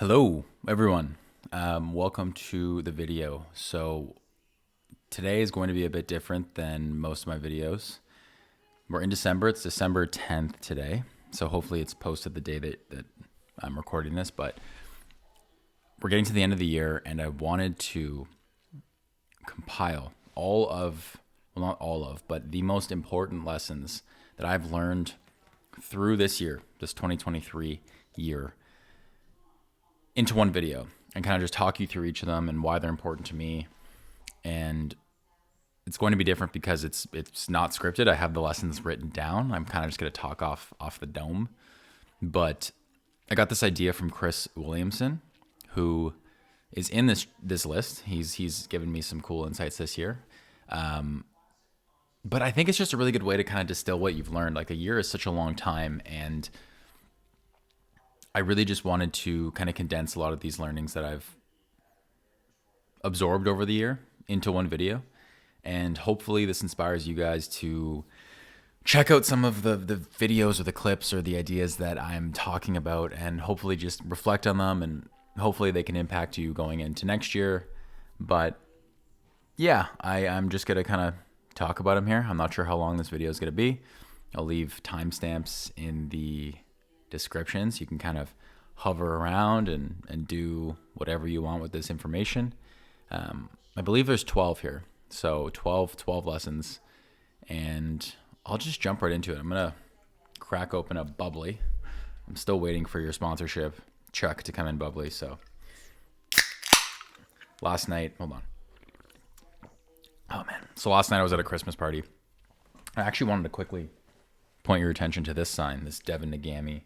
Hello, everyone. Welcome to the video. So today is going to be a bit different than most of my videos. We're in December. It's December 10th today. So hopefully it's posted the day that I'm recording this. But we're getting to the end of the year, and I wanted to compile not all of, but the most important lessons that I've learned through this year, this 2023 year, into one video and kind of just talk you through each of them and why they're important to me. And it's going to be different because it's not scripted. I have the lessons written down. I'm kind of just going to talk off the dome. But I got this idea from Chris Williamson, who is in this list. He's given me some cool insights this year. But I think it's just a really good way to kind of distill what you've learned. Like, a year is such a long time, and I really just wanted to kind of condense a lot of these learnings that I've absorbed over the year into one video. And hopefully this inspires you guys to check out some of the videos or the clips or the ideas that I'm talking about, and hopefully just reflect on them, and hopefully they can impact you going into next year. But yeah, I'm just going to kind of talk about them here. I'm not sure how long this video is going to be. I'll leave timestamps in the descriptions. You can kind of hover around and do whatever you want with this information. I believe there's 12 here. So 12 lessons. And I'll just jump right into it. I'm going to crack open a bubbly. I'm still waiting for your sponsorship check to come in, bubbly. So last night, hold on. Oh man. So last night I was at a Christmas party. I actually wanted to quickly point your attention to this sign, this Devin Nagami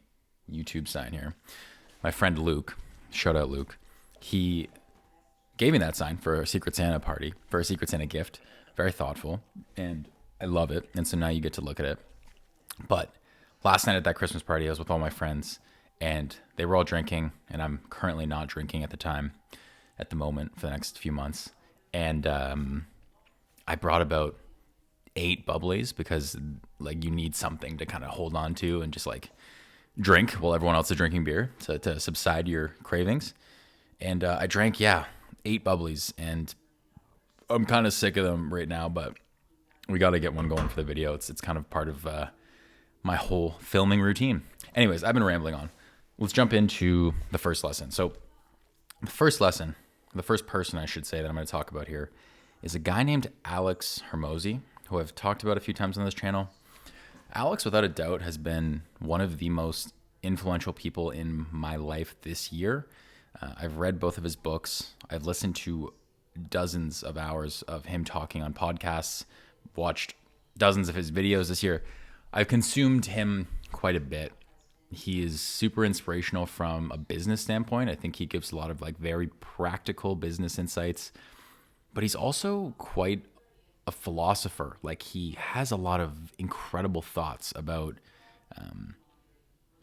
YouTube sign here. My friend Luke, shout out Luke, he gave me that sign for a Secret Santa party, for a Secret Santa gift. Very thoughtful, and I love it. And so now you get to look at it. But last night at that Christmas party, I was with all my friends, and they were all drinking, and I'm currently not drinking at the moment for the next few months. And I brought about 8 bubblies because, like, you need something to kind of hold on to and just like drink while everyone else is drinking beer to subside your cravings. And I drank 8 bubblies, and I'm kind of sick of them right now, but we got to get one going for the video. It's kind of part of my whole filming routine. Anyways, I've been rambling on. Let's jump into the first lesson. So the first person I should say that I'm going to talk about here is a guy named Alex Hormozi, who I've talked about a few times on this channel. Alex, without a doubt, has been one of the most influential people in my life this year. I've read both of his books. I've listened to dozens of hours of him talking on podcasts, watched dozens of his videos this year. I've consumed him quite a bit. He is super inspirational from a business standpoint. I think he gives a lot of like very practical business insights, but he's also quite a philosopher. Like, he has a lot of incredible thoughts about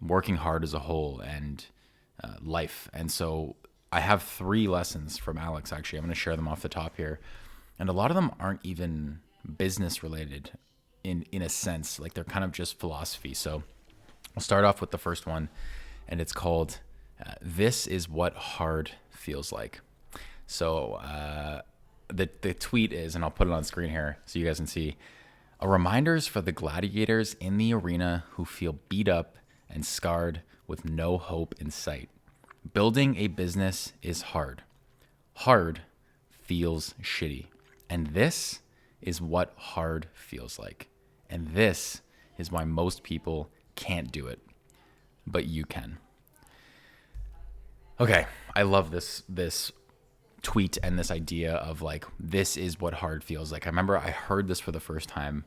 working hard as a whole and life. And so I have 3 lessons from Alex. Actually, I'm going to share them off the top here. And a lot of them aren't even business related in a sense. Like, they're kind of just philosophy. So I'll start off with the first one, and it's called This is What Hard Feels Like. So the tweet is, and I'll put it on screen here so you guys can see, a reminders for the gladiators in the arena who feel beat up and scarred with no hope in sight. Building a business is hard. Hard feels shitty. And this is what hard feels like. And this is why most people can't do it, but you can. Okay, I love this tweet and this idea of like, this is what hard feels like. I remember I heard this for the first time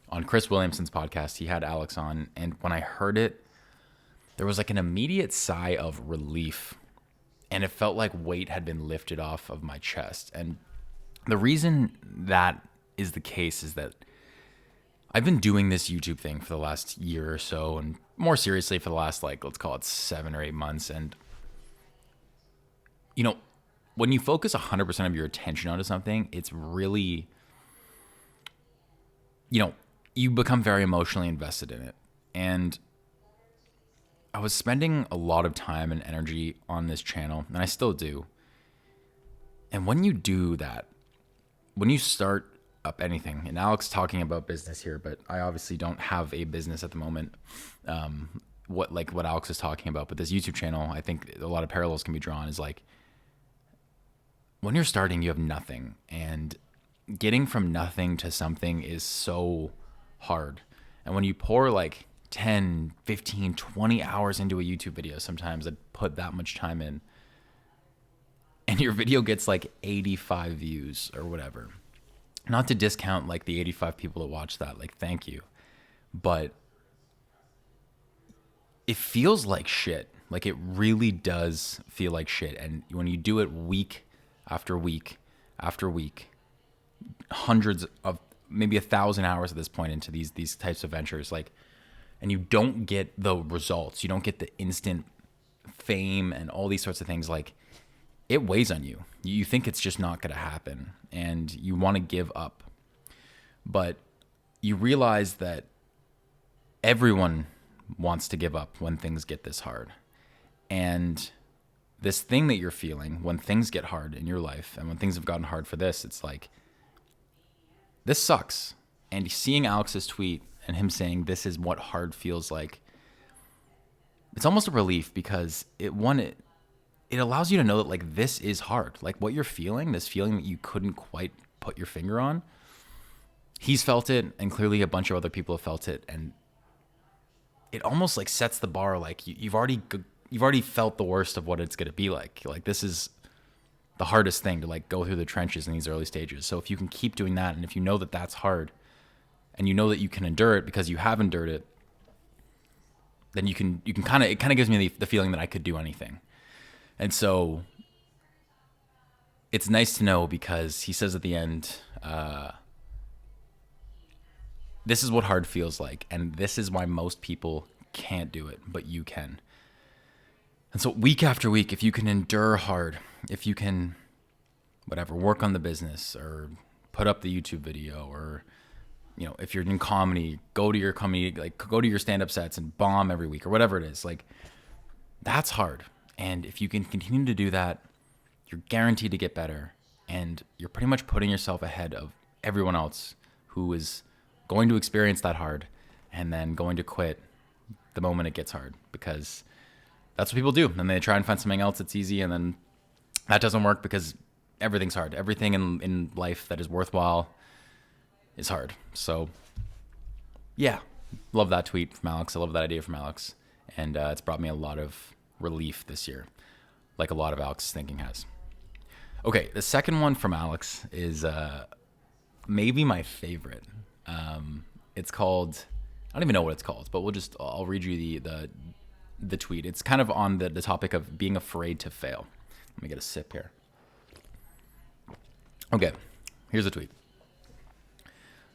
on Chris Williamson's podcast. He had Alex on, and when I heard it, there was like an immediate sigh of relief, and it felt like weight had been lifted off of my chest. And the reason that is the case is that I've been doing this YouTube thing for the last year or so, and more seriously for the last, like, let's call it 7 or 8 months. And you know, when you focus 100% of your attention onto something, it's really, you become very emotionally invested in it. And I was spending a lot of time and energy on this channel, and I still do. And when you do that, when you start up anything, and Alex talking about business here, but I obviously don't have a business at the moment. What Alex is talking about, but this YouTube channel, I think a lot of parallels can be drawn, is like when you're starting, you have nothing, and getting from nothing to something is so hard. And when you pour like 10, 15, 20 hours into a YouTube video, sometimes I'd put that much time in, and your video gets like 85 views or whatever. Not to discount like the 85 people that watch that, like thank you, but it feels like shit. Like it really does feel like shit. And when you do it week after week after week, hundreds of, maybe 1,000 hours at this point into these types of ventures, like, and you don't get the results, you don't get the instant fame and all these sorts of things, like it weighs on you. You think it's just not going to happen and you want to give up. But you realize that everyone wants to give up when things get this hard. And this thing that you're feeling when things get hard in your life and when things have gotten hard for this, it's like, this sucks. And seeing Alex's tweet and him saying this is what hard feels like, it's almost a relief, because it allows you to know that like this is hard. Like what you're feeling, this feeling that you couldn't quite put your finger on, he's felt it, and clearly a bunch of other people have felt it, and it almost like sets the bar. Like you've already felt the worst of what it's going to be like. Like this is the hardest thing, to like go through the trenches in these early stages. So if you can keep doing that, and if you know that that's hard, and you know that you can endure it because you have endured it, then you can it kind of gives me the feeling that I could do anything. And so it's nice to know, because he says at the end, this is what hard feels like, and this is why most people can't do it, but you can. And so week after week, if you can endure hard, if you can, whatever, work on the business or put up the YouTube video, or, you know, if you're in comedy, go to your stand-up sets and bomb every week or whatever it is, like that's hard. And if you can continue to do that, you're guaranteed to get better, and you're pretty much putting yourself ahead of everyone else who is going to experience that hard and then going to quit the moment it gets hard, because that's what people do. And they try and find something else that's easy, and then that doesn't work because everything's hard. Everything in life that is worthwhile is hard. So yeah, love that tweet from Alex. I love that idea from Alex. And it's brought me a lot of relief this year, like a lot of Alex's thinking has. Okay, the second one from Alex is maybe my favorite. It's called, I don't even know what it's called, but I'll read you the tweet. It's kind of on the topic of being afraid to fail. Let me get a sip here. Okay, here's the tweet.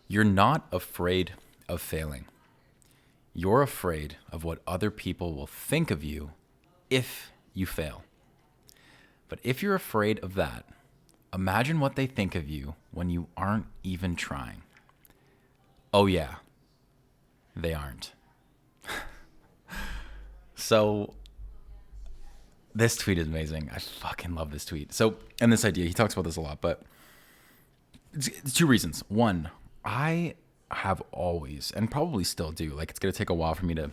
You're not afraid of failing. You're afraid of what other people will think of you if you fail. But if you're afraid of that, imagine what they think of you when you aren't even trying. Oh yeah, they aren't. So this tweet is amazing. I fucking love this tweet. So, and this idea, he talks about this a lot, but it's two reasons. One, I have always, and probably still do, like it's going to take a while for me to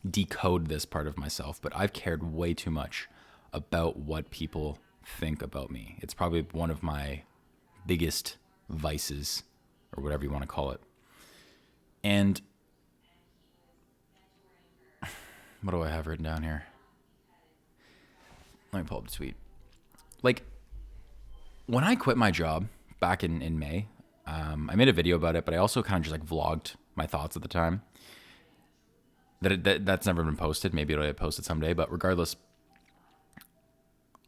decode this part of myself, but I've cared way too much about what people think about me. It's probably one of my biggest vices, or whatever you want to call it. And what do I have written down here? Let me pull up the tweet. Like, when I quit my job back in May, I made a video about it, but I also kind of just like vlogged my thoughts at the time. That's never been posted. Maybe it'll get posted someday, but regardless,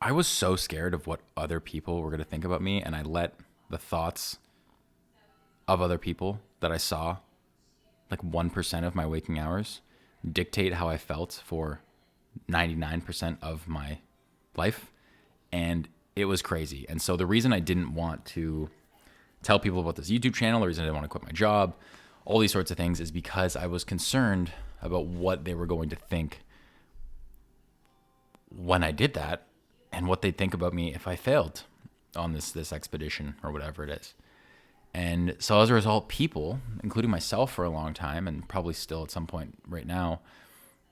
I was so scared of what other people were going to think about me, and I let the thoughts of other people that I saw, like 1% of my waking hours, dictate how I felt for 99% of my life. And it was crazy. And so the reason I didn't want to tell people about this YouTube channel, the reason I didn't want to quit my job, all these sorts of things, is because I was concerned about what they were going to think when I did that and what they'd think about me if I failed on this expedition or whatever it is. And so as a result, people, including myself for a long time and probably still at some point right now,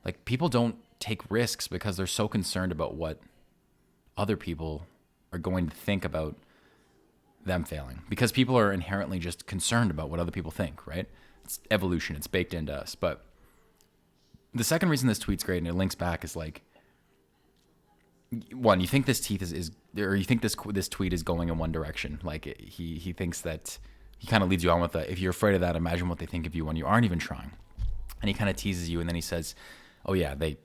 like people don't take risks because they're so concerned about what other people are going to think about them failing, because people are inherently just concerned about what other people think, right? It's evolution. It's baked into us. But the second reason this tweet's great and it links back is like, one, you think this this tweet is going in one direction. Like he thinks that he kind of leads you on with that. If you're afraid of that, imagine what they think of you when you aren't even trying. And he kind of teases you, and then he says, "Oh yeah, they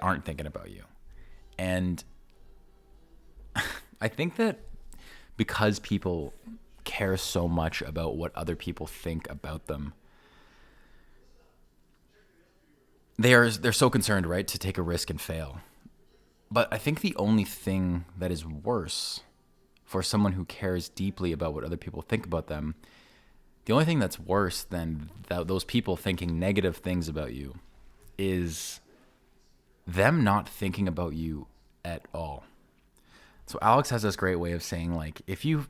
aren't thinking about you." And I think that because people care so much about what other people think about them, they're so concerned, right, to take a risk and fail. But I think the only thing that is worse for someone who cares deeply about what other people think about them, the only thing that's worse than those people thinking negative things about you is them not thinking about you at all. So Alex has this great way of saying, like, if you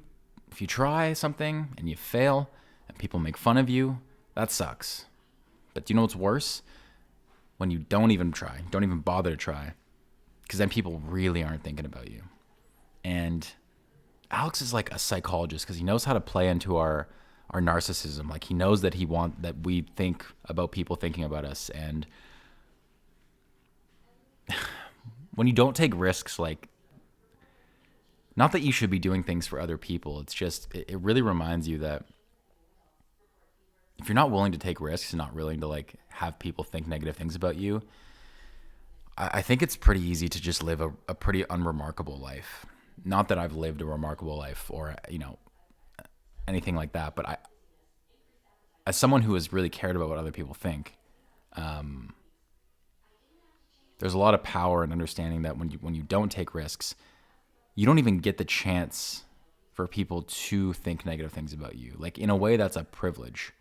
try something and you fail and people make fun of you, that sucks. But do you know what's worse? When you don't even try, don't even bother to try. Because then people really aren't thinking about you. And Alex is like a psychologist because he knows how to play into our narcissism. Like he knows that that we think about people thinking about us. And when you don't take risks, like, not that you should be doing things for other people. It's just, it really reminds you that if you're not willing to take risks and not willing to like have people think negative things about you, I think it's pretty easy to just live a pretty unremarkable life. Not that I've lived a remarkable life or, anything like that, but as someone who has really cared about what other people think, there's a lot of power in understanding that when you don't take risks, you don't even get the chance for people to think negative things about you. Like in a way, that's a privilege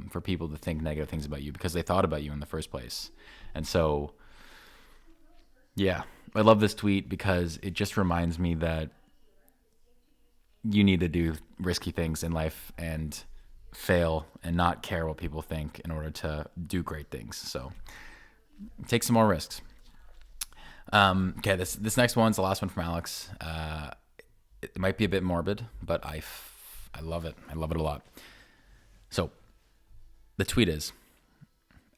for people to think negative things about you because they thought about you in the first place. And so, yeah, I love this tweet because it just reminds me that you need to do risky things in life and fail and not care what people think in order to do great things. So take some more risks. Okay, this next one's the last one from Alex. It might be a bit morbid, but I love it. I love it a lot. So the tweet is,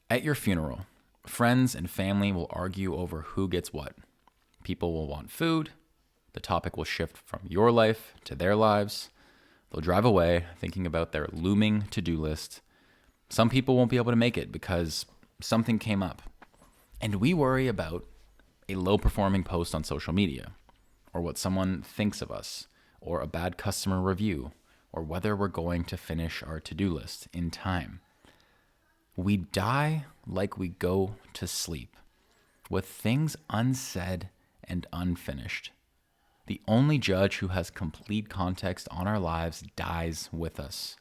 at your funeral, friends and family will argue over who gets what. People will want food. The topic will shift from your life to their lives. They'll drive away thinking about their looming to-do list. Some people won't be able to make it because something came up. And we worry about a low-performing post on social media, or what someone thinks of us, or a bad customer review, or whether we're going to finish our to-do list in time. We die like we go to sleep, with things unsaid and unfinished. The only judge who has complete context on our lives dies with us,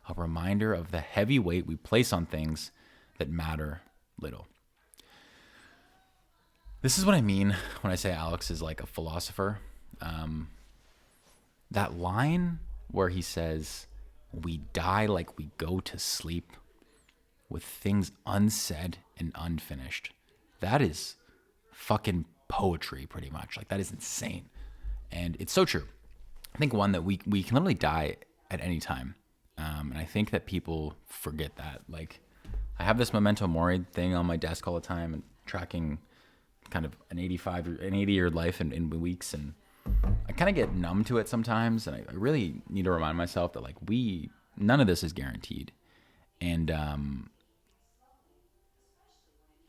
a reminder of the heavy weight we place on things that matter little. This is what I mean when I say Alex is like a philosopher. That line where he says, we die like we go to sleep with things unsaid and unfinished. That is fucking poetry, pretty much. Like, that is insane. And it's so true. I think, one, that we can literally die at any time. And I think that people forget that. Like, I have this memento mori thing on my desk all the time and tracking kind of an 80-year life in weeks. And I kind of get numb to it sometimes. And I really need to remind myself that, like, none of this is guaranteed. And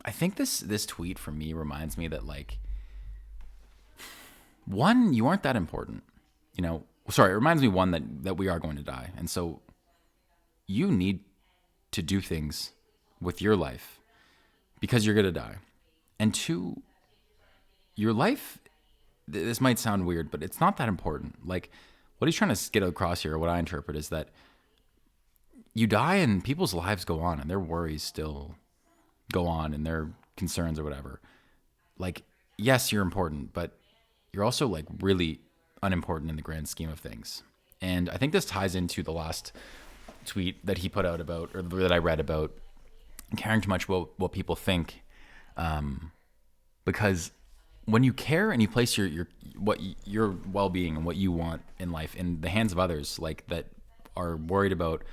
I think this tweet for me reminds me that, like, one, you aren't that important. It reminds me, one, that we are going to die. And so you need to do things with your life because you're going to die. And two, your life, this might sound weird, but it's not that important. Like, what he's trying to get across here, or what I interpret, is that you die and people's lives go on and their worries still go on and their concerns or whatever. Like, yes, you're important, but you're also like really unimportant in the grand scheme of things. And I think this ties into the last tweet that he put out about, or that I read about, caring too much about what people think. Because when you care and you place your well-being and what you want in life in the hands of others, like that are worried about,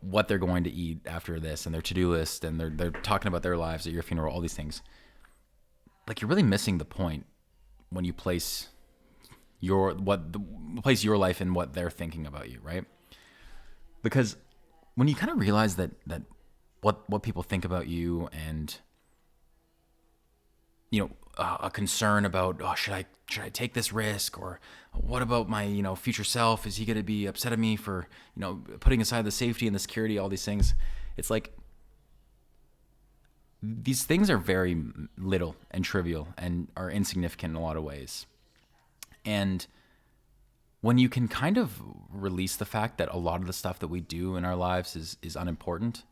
what they're going to eat after this and their to-do list, and they're talking about their lives at your funeral, all these things, like you're really missing the point when you place your life in what they're thinking about you, right? Because when you kind of realize that what people think about you, and a concern about, should I take this risk, or what about my future self? Is he going to be upset at me for putting aside the safety and the security, all these things? It's like these things are very little and trivial and are insignificant in a lot of ways. And when you can kind of release the fact that a lot of the stuff that we do in our lives is unimportant,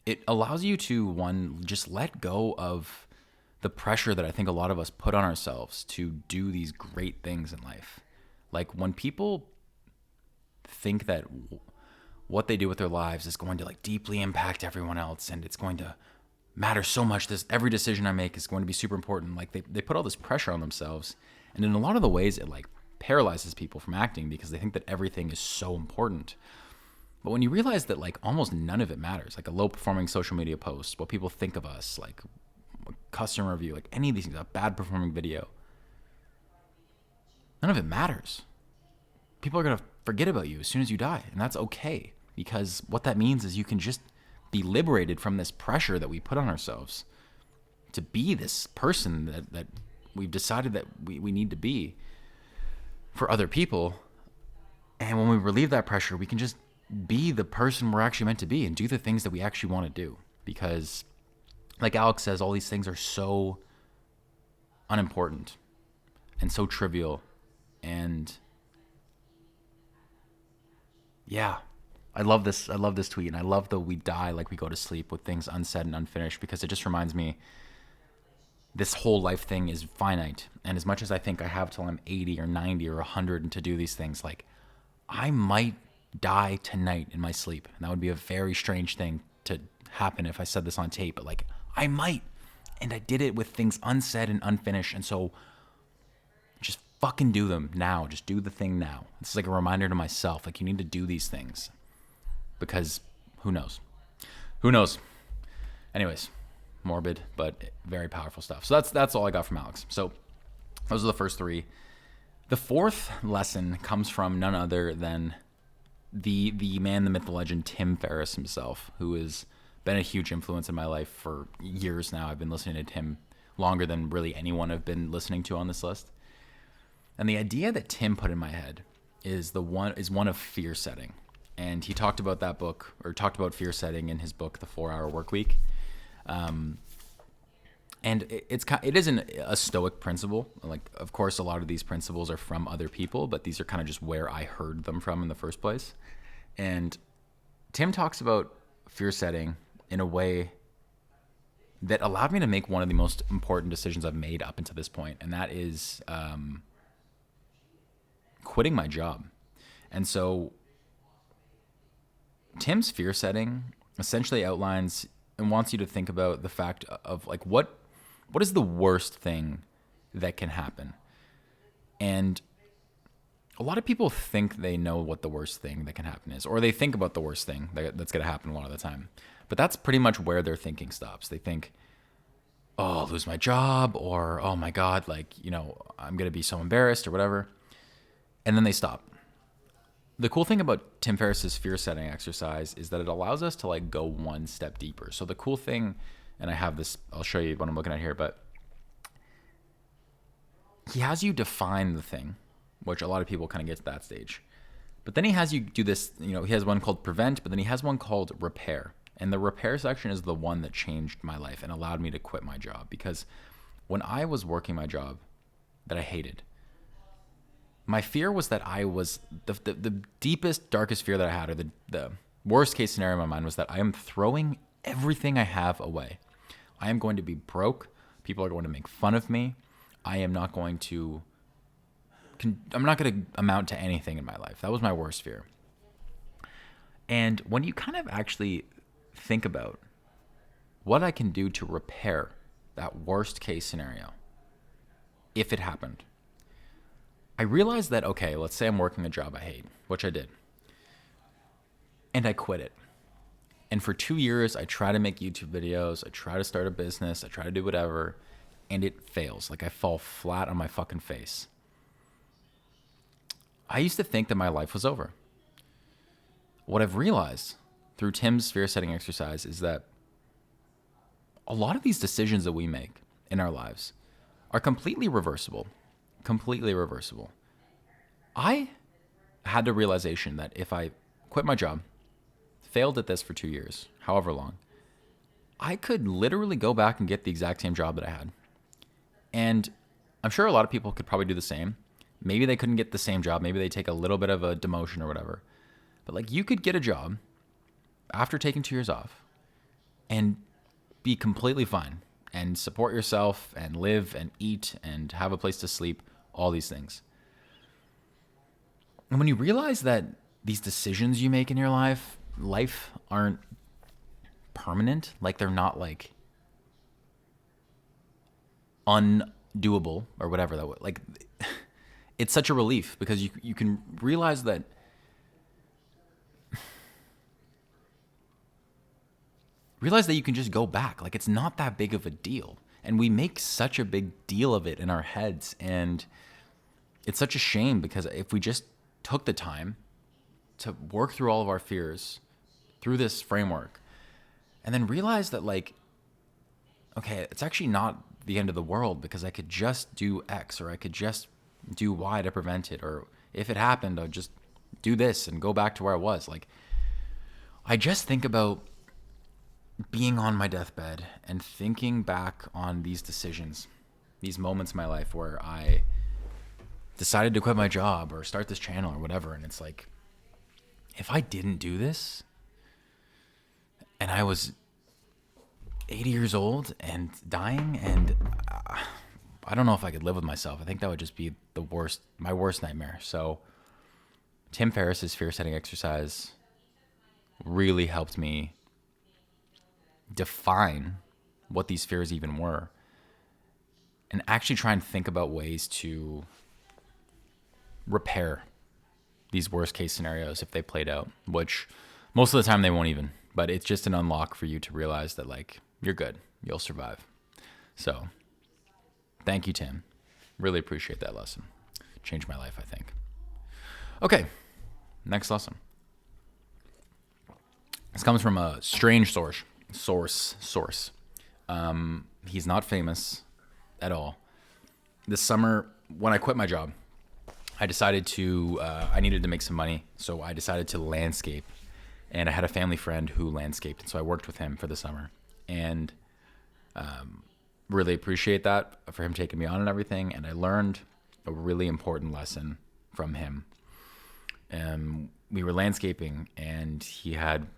it allows you to, just let go of the pressure that I think a lot of us put on ourselves to do these great things in life. Like when people think that what they do with their lives is going to like deeply impact everyone else, and it's going to matter so much, every decision I make is going to be super important. Like they put all this pressure on themselves, and in a lot of the ways it like paralyzes people from acting because they think that everything is so important. But when you realize that like almost none of it matters, like a low performing social media post, what people think of us, like a customer review, like any of these things, a bad performing video, none of it matters. People are going to forget about you as soon as you die. And that's okay, because what that means is you can just be liberated from this pressure that we put on ourselves to be this person that we've decided that we need to be for other people. And when we relieve that pressure, we can just be the person we're actually meant to be and do the things that we actually want to do. Because like Alex says, all these things are so unimportant and so trivial. And yeah, I love this tweet, and I love the we die like we go to sleep with things unsaid and unfinished, because it just reminds me this whole life thing is finite. And as much as I think I have till I'm 80 or 90 or 100 to do these things, like I might die tonight in my sleep. And that would be a very strange thing to happen if I said this on tape, but like I might. And I did it with things unsaid and unfinished. And so just fucking do them now. Just do the thing now. It's like a reminder to myself, like you need to do these things, because who knows? Who knows? Anyways, morbid, but very powerful stuff. So that's all I got from Alex. So those are the first three. The fourth lesson comes from none other than the man, the myth, the legend, Tim Ferriss himself, who has been a huge influence in my life for years now. I've been listening to Tim longer than really anyone I've been listening to on this list. And the idea that Tim put in my head is one of fear setting. And he talked about that book, or talked about fear setting in his book, The 4-Hour Workweek. And it isn't a Stoic principle. Like, of course, a lot of these principles are from other people, but these are kind of just where I heard them from in the first place. And Tim talks about fear setting in a way that allowed me to make one of the most important decisions I've made up until this point, and that is quitting my job. And so Tim's fear setting essentially outlines and wants you to think about the fact of like what is the worst thing that can happen. And a lot of people think they know what the worst thing that can happen is, or they think about the worst thing that's going to happen a lot of the time. But that's pretty much where their thinking stops. They think, oh, I'll lose my job, or oh my God, like, I'm going to be so embarrassed or whatever. And then they stop. The cool thing about Tim Ferriss's fear setting exercise is that it allows us to like go one step deeper. So the cool thing, and I have this, I'll show you what I'm looking at here, but he has you define the thing, which a lot of people kind of get to that stage. But then he has you do this, he has one called prevent, but then he has one called repair. And the repair section is the one that changed my life and allowed me to quit my job. Because when I was working my job that I hated, my fear was that I was the deepest, darkest fear that I had, or worst case scenario in my mind was that I am throwing everything I have away. I am going to be broke. People are going to make fun of me. I'm not going to amount to anything in my life. That was my worst fear. And when you kind of actually think about what I can do to repair that worst case scenario, if it happened, I realized that, okay, let's say I'm working a job I hate, which I did, and I quit it. And for 2 years, I try to make YouTube videos, I try to start a business, I try to do whatever, and it fails. Like I fall flat on my fucking face. I used to think that my life was over. What I've realized through Tim's fear setting exercise is that a lot of these decisions that we make in our lives are completely reversible. Completely reversible. I had the realization that if I quit my job, failed at this for 2 years, however long, I could literally go back and get the exact same job that I had. And I'm sure a lot of people could probably do the same. Maybe they couldn't get the same job. Maybe they take a little bit of a demotion or whatever. But like you could get a job after taking 2 years off and be completely fine and support yourself and live and eat and have a place to sleep, all these things. And when you realize that these decisions you make in your life aren't permanent, like they're not like undoable or whatever that would, like it's such a relief because you can realize that you can just go back. Like it's not that big of a deal. And we make such a big deal of it in our heads. And it's such a shame because if we just took the time to work through all of our fears through this framework and then realize that like, okay, it's actually not the end of the world because I could just do X or I could just do Y to prevent it. Or if it happened, I'll just do this and go back to where I was. Like, I just think about being on my deathbed and thinking back on these decisions, these moments in my life where I decided to quit my job or start this channel or whatever. And it's like, if I didn't do this and I was 80 years old and dying and I don't know if I could live with myself. I think that would just be my worst nightmare. So Tim Ferriss's fear setting exercise really helped me define what these fears even were and actually try and think about ways to repair these worst case scenarios if they played out, which most of the time they won't even, but it's just an unlock for you to realize that like, you're good, you'll survive. So thank you, Tim. Really appreciate that lesson. Changed my life, I think. Okay, next lesson. This comes from a strange source. He's not famous at all. This summer, when I quit my job, I decided I needed to make some money. So I decided to landscape. And I had a family friend who landscaped. And so I worked with him for the summer. And really appreciate that for him taking me on and everything. And I learned a really important lesson from him. We were landscaping and he had,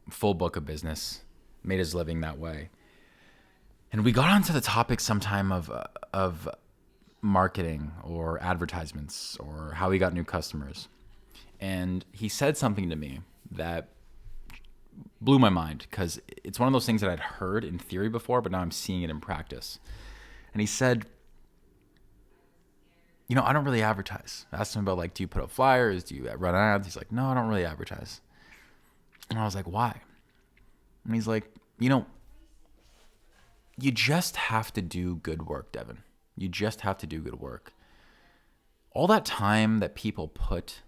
full book of business, made his living that way. And we got onto the topic sometime of marketing or advertisements or how he got new customers. And he said something to me that blew my mind because it's one of those things that I'd heard in theory before, but now I'm seeing it in practice. And he said, I don't really advertise. I asked him about like, do you put up flyers? Do you run ads? He's like, no, I don't really advertise. And I was like, why? And he's like, you just have to do good work, Devin. You just have to do good work. All that time that people put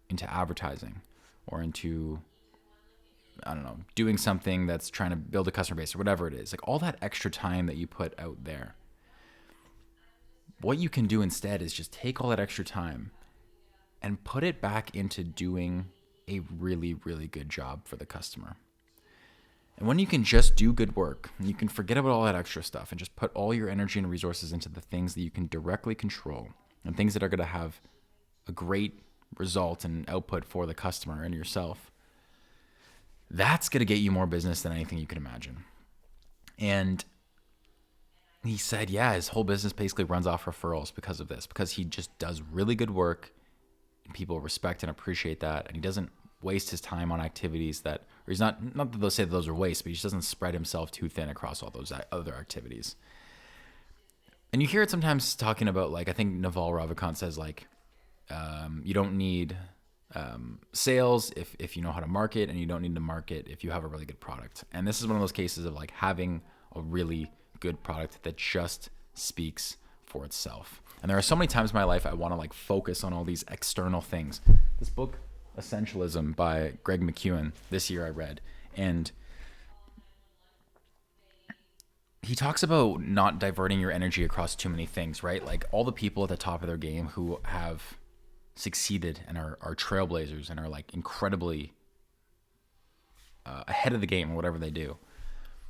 into advertising or into, doing something that's trying to build a customer base or whatever it is, like all that extra time that you put out there, what you can do instead is just take all that extra time and put it back into doing a really, really good job for the customer. And when you can just do good work and you can forget about all that extra stuff and just put all your energy and resources into the things that you can directly control and things that are going to have a great result and output for the customer and yourself, That's going to get you more business than anything you can imagine. And he said, yeah, his whole business basically runs off referrals because of this, because he just does really good work and people respect and appreciate that. And he doesn't waste his time on activities that, or he's not that they'll say that those are waste, but he just doesn't spread himself too thin across all those other activities. And you hear it sometimes talking about, like, I think Naval Ravikant says, like, you don't need sales if you know how to market, and you don't need to market if you have a really good product. And this is one of those cases of like having a really good product that just speaks for itself. And there are so many times in my life I want to like focus on all these external things. This book, Essentialism by Greg McKeown, this year I read, and he talks about not diverting your energy across too many things, right? Like all the people at the top of their game who have succeeded and are trailblazers and are like incredibly ahead of the game in whatever they do.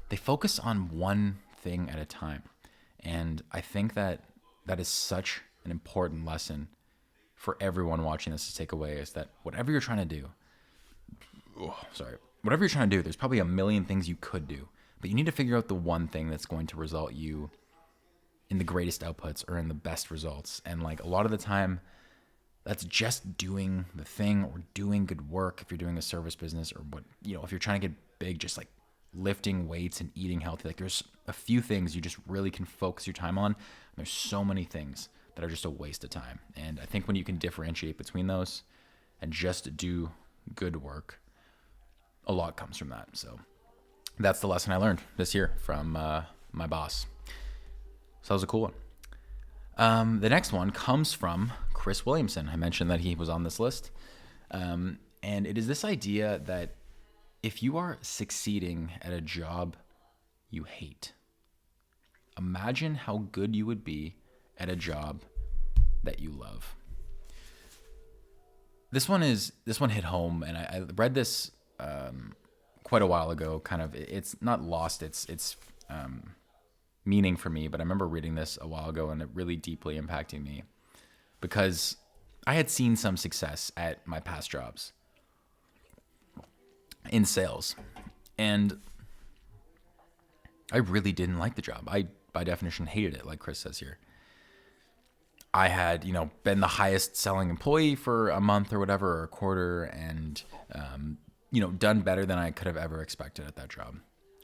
They focus on one thing at a time. And I think that is such an important lesson for everyone watching this to take away, is that whatever you're trying to do, whatever you're trying to do, there's probably a million things you could do, but you need to figure out the one thing that's going to result you in the greatest outputs or in the best results. And like a lot of the time, that's just doing the thing or doing good work. If you're doing a service business, or what, if you're trying to get big, just like lifting weights and eating healthy, like there's a few things you just really can focus your time on. There's so many things that are just a waste of time. And I think when you can differentiate between those and just do good work, a lot comes from that. So that's the lesson I learned this year from my boss. So that was a cool one. The next one comes from Chris Williamson. I mentioned that he was on this list. And it is this idea that if you are succeeding at a job you hate, imagine how good you would be at a job that you love. This one hit home, and I read this quite a while ago. Kind of, it's not lost its meaning for me, but I remember reading this a while ago and it really deeply impacting me, because I had seen some success at my past jobs in sales, and I really didn't like the job. I, by definition, hated it, like Chris says here. I had, been the highest selling employee for a month or whatever, or a quarter, and, done better than I could have ever expected at that job.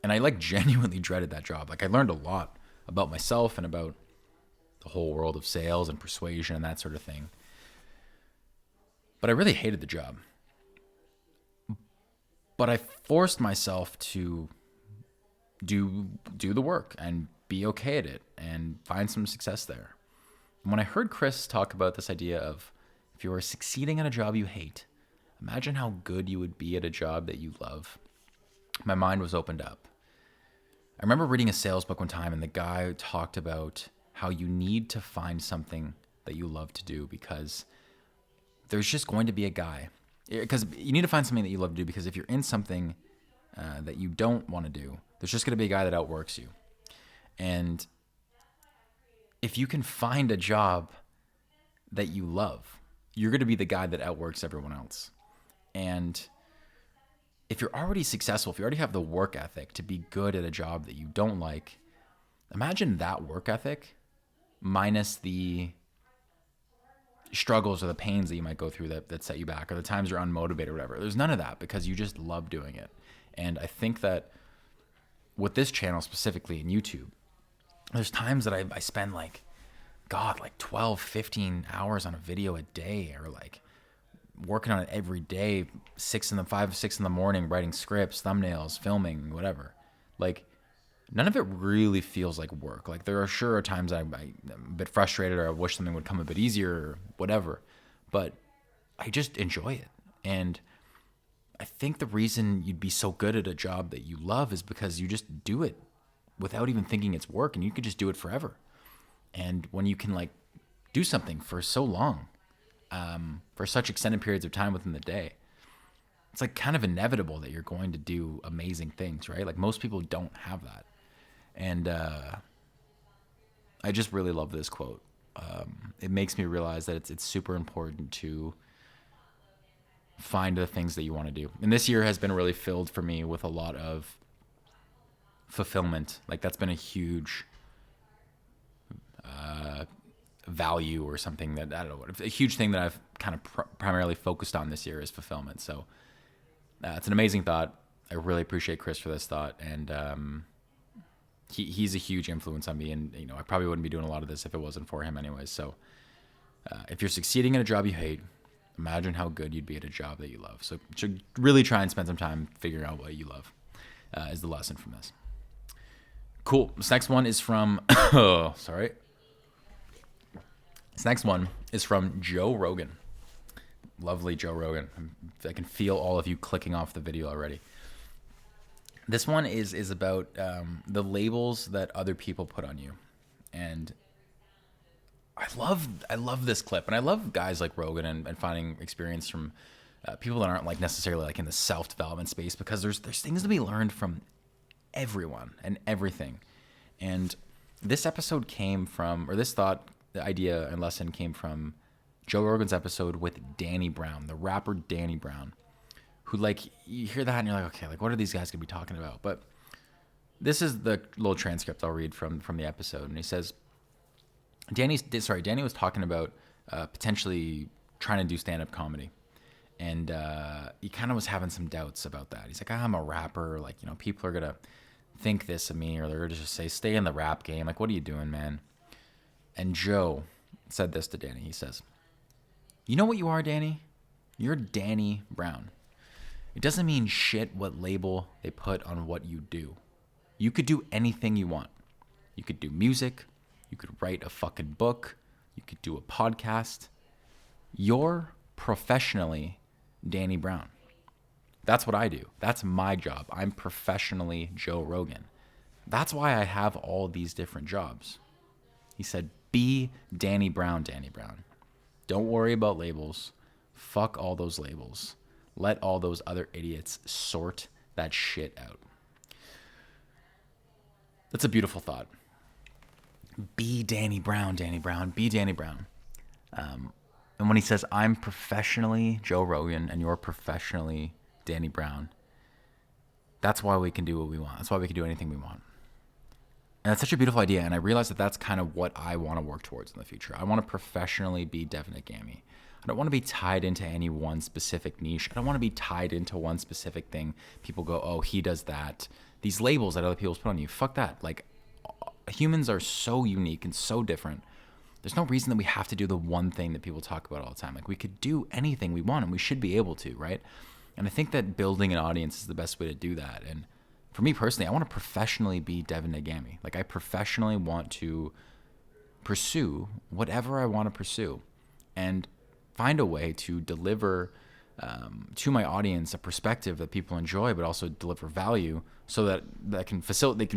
And I like genuinely dreaded that job. Like I learned a lot about myself and about the whole world of sales and persuasion and that sort of thing. But I really hated the job. But I forced myself to do the work and be okay at it and find some success there. And when I heard Chris talk about this idea of if you were succeeding at a job you hate, imagine how good you would be at a job that you love, my mind was opened up. I remember reading a sales book one time, and the guy talked about how you need to find something that you love to do, because there's just going to be a guy. Because you need to find something that you love to do, because if you're in something that you don't want to do, there's just going to be a guy that outworks you. And if you can find a job that you love, you're going to be the guy that outworks everyone else. And if you're already successful, if you already have the work ethic to be good at a job that you don't like, imagine that work ethic minus the struggles or the pains that you might go through that set you back, or the times you're unmotivated or whatever. There's none of that, because you just love doing it. And I think that with this channel specifically in YouTube, there's times that I spend like 12, 15 hours on a video a day, or like working on it every day, 6 in the morning, writing scripts, thumbnails, filming, whatever. Like none of it really feels like work. Like there are sure times I'm a bit frustrated, or I wish something would come a bit easier or whatever, but I just enjoy it. And I think the reason you'd be so good at a job that you love is because you just do it without even thinking it's work, and you could just do it forever. And when you can like do something for so long, for such extended periods of time within the day, it's like kind of inevitable that you're going to do amazing things, right? Like most people don't have that. And I just really love this quote. It makes me realize that it's super important to find the things that you want to do. And this year has been really filled for me with a lot of fulfillment. Like that's been a huge value or something that, I don't know, a huge thing that I've kind of primarily focused on this year is fulfillment. So it's an amazing thought. I really appreciate Chris for this thought. And he's a huge influence on me. And, you know, I probably wouldn't be doing a lot of this if it wasn't for him anyways. So if you're succeeding in a job you hate, imagine how good you'd be at a job that you love. So really try and spend some time figuring out what you love is the lesson from this. Cool. This next one is from, sorry. This next one is from Joe Rogan. Lovely Joe Rogan. I can feel all of you clicking off the video already. This one is about the labels that other people put on you. And I love this clip. And I love guys like Rogan and finding experience from people that aren't like necessarily like in the self-development space, because there's things to be learned from everyone and everything. And this episode came from, or this thought, the idea and lesson came from Joe Rogan's episode with Danny Brown, the rapper Danny Brown, who, like, you hear that and you're like, okay, like what are these guys gonna be talking about? But this is the little transcript I'll read from the episode. And he says, Danny was talking about potentially trying to do stand-up comedy. And he kind of was having some doubts about that. He's like, I'm a rapper. Like, you know, people are going to think this of me, or they're going to just say, stay in the rap game. Like, what are you doing, man? And Joe said this to Danny. He says, you know what you are, Danny? You're Danny Brown. It doesn't mean shit what label they put on what you do. You could do anything you want. You could do music. You could write a fucking book. You could do a podcast. You're professionally Danny Brown. That's what I do. That's my job. I'm professionally Joe Rogan. That's why I have all these different jobs. He said, be Danny Brown, Danny Brown. Don't worry about labels. Fuck all those labels. Let all those other idiots sort that shit out. That's a beautiful thought. Be Danny Brown, Danny Brown. Be Danny Brown. And when he says, I'm professionally Joe Rogan and you're professionally Danny Brown, that's why we can do what we want. That's why we can do anything we want. And that's such a beautiful idea. And I realize that that's kind of what I want to work towards in the future. I want to professionally be Devin Agami. I don't want to be tied into any one specific niche. I don't want to be tied into one specific thing. People go, oh, he does that. These labels that other people put on you. Fuck that. Like, humans are so unique and so different. There's no reason that we have to do the one thing that people talk about all the time. Like, we could do anything we want, and we should be able to, right? And I think that building an audience is the best way to do that. And for me personally, I want to professionally be Devin Agami. Like, I professionally want to pursue whatever I want to pursue and find a way to deliver to my audience a perspective that people enjoy, but also deliver value so that it can facilitate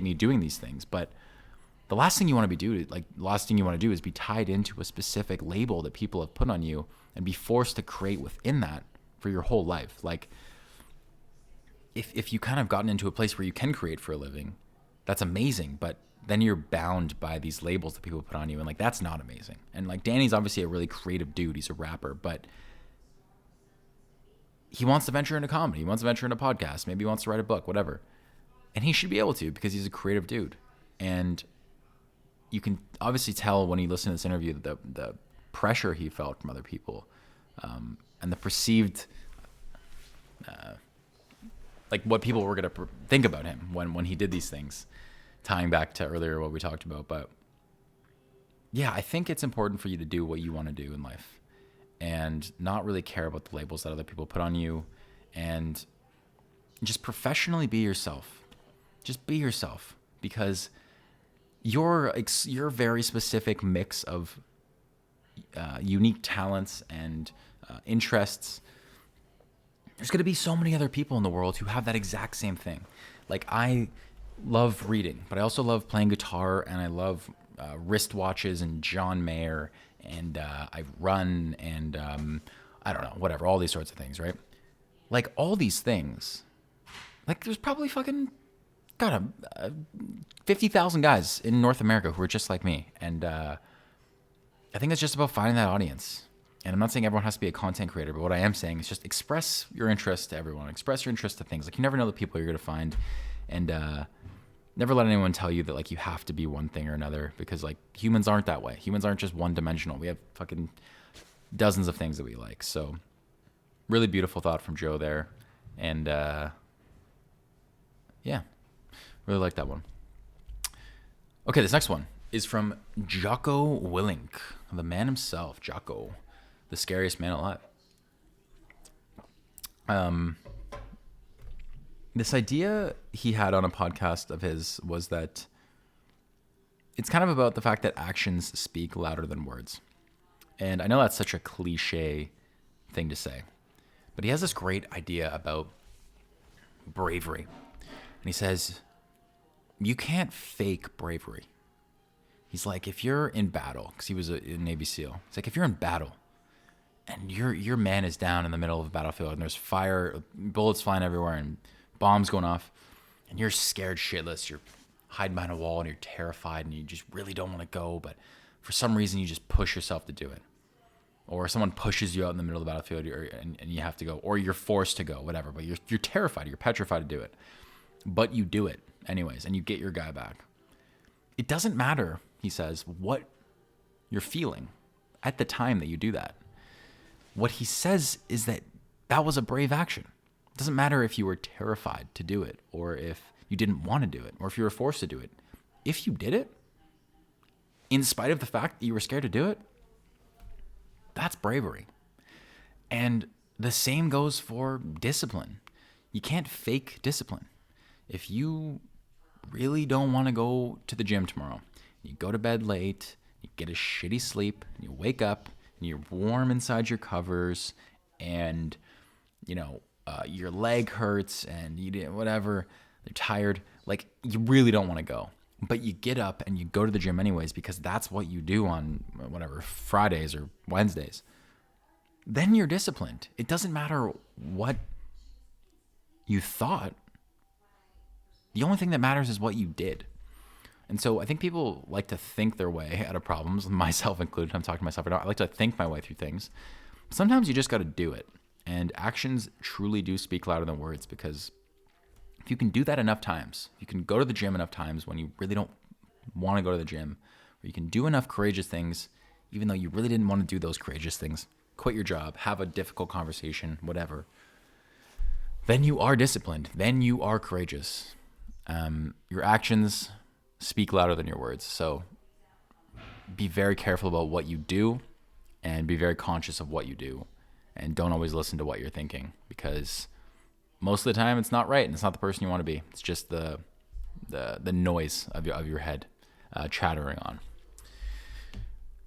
me doing these things. But the last thing you want to do is be tied into a specific label that people have put on you and be forced to create within that for your whole life. Like, if you kind of gotten into a place where you can create for a living, that's amazing, but then you're bound by these labels that people put on you, and like, that's not amazing. And like, Danny's obviously a really creative dude. He's a rapper, but he wants to venture into comedy. He wants to venture into podcasts. Maybe he wants to write a book, whatever. And he should be able to, because he's a creative dude. And you can obviously tell when you listen to this interview the pressure he felt from other people, and the perceived, like what people were going to think about him when he did these things, tying back to earlier what we talked about. But yeah, I think it's important for you to do what you want to do in life and not really care about the labels that other people put on you, and just professionally be yourself. Just be yourself, because your very specific mix of unique talents and interests, there's going to be so many other people in the world who have that exact same thing. Like, I love reading, but I also love playing guitar, and I love wristwatches and John Mayer, and I run, and I don't know, whatever, all these sorts of things, right? Like, all these things, like, there's probably fucking 50,000 guys in North America who are just like me. And I think it's just about finding that audience And I'm not saying everyone has to be a content creator, but what I am saying is just express your interest to everyone. Express your interest to things. Like, you never know the people you're going to find. And never let anyone tell you that, like, you have to be one thing or another, because, like, humans aren't that way. Humans aren't just one-dimensional. We have fucking dozens of things that we like. So really beautiful thought from Joe there. And yeah, really like that one. Okay, this next one is from Jocko Wilink, the man himself, Jocko, the scariest man alive. This idea he had on a podcast of his was that it's kind of about the fact that actions speak louder than words. And I know that's such a cliche thing to say, but he has this great idea about bravery. And he says, you can't fake bravery. He's like, if you're in battle, because he was a Navy SEAL. It's like, if you're in battle and your man is down in the middle of a battlefield and there's fire, bullets flying everywhere and bombs going off, and you're scared shitless, you're hiding behind a wall and you're terrified and you just really don't want to go, but for some reason you just push yourself to do it. Or someone pushes you out in the middle of the battlefield and you have to go, or you're forced to go, whatever, but you're terrified, you're petrified to do it. But you do it anyways, and you get your guy back. It doesn't matter, he says, what you're feeling at the time that you do that. What he says is that that was a brave action. It doesn't matter if you were terrified to do it, or if you didn't want to do it, or if you were forced to do it. If you did it, in spite of the fact that you were scared to do it, that's bravery. And the same goes for discipline. You can't fake discipline. If you really don't want to go to the gym tomorrow, you go to bed late, you get a shitty sleep, and you wake up, and you're warm inside your covers, and, you know, your leg hurts, and you didn't, whatever, you're tired, like, you really don't want to go. But you get up and you go to the gym anyways, because that's what you do on, whatever, Fridays or Wednesdays. Then you're disciplined. It doesn't matter what you thought. The only thing that matters is what you did. And so I think people like to think their way out of problems, myself included. I'm talking to myself. I like to think my way through things. Sometimes you just got to do it. And actions truly do speak louder than words, because if you can do that enough times, you can go to the gym enough times when you really don't want to go to the gym, or you can do enough courageous things, even though you really didn't want to do those courageous things, quit your job, have a difficult conversation, whatever, then you are disciplined. Then you are courageous. Your actions speak louder than your words. So be very careful about what you do, and be very conscious of what you do, and don't always listen to what you're thinking, because most of the time it's not right and it's not the person you want to be. It's just the noise of your head chattering on.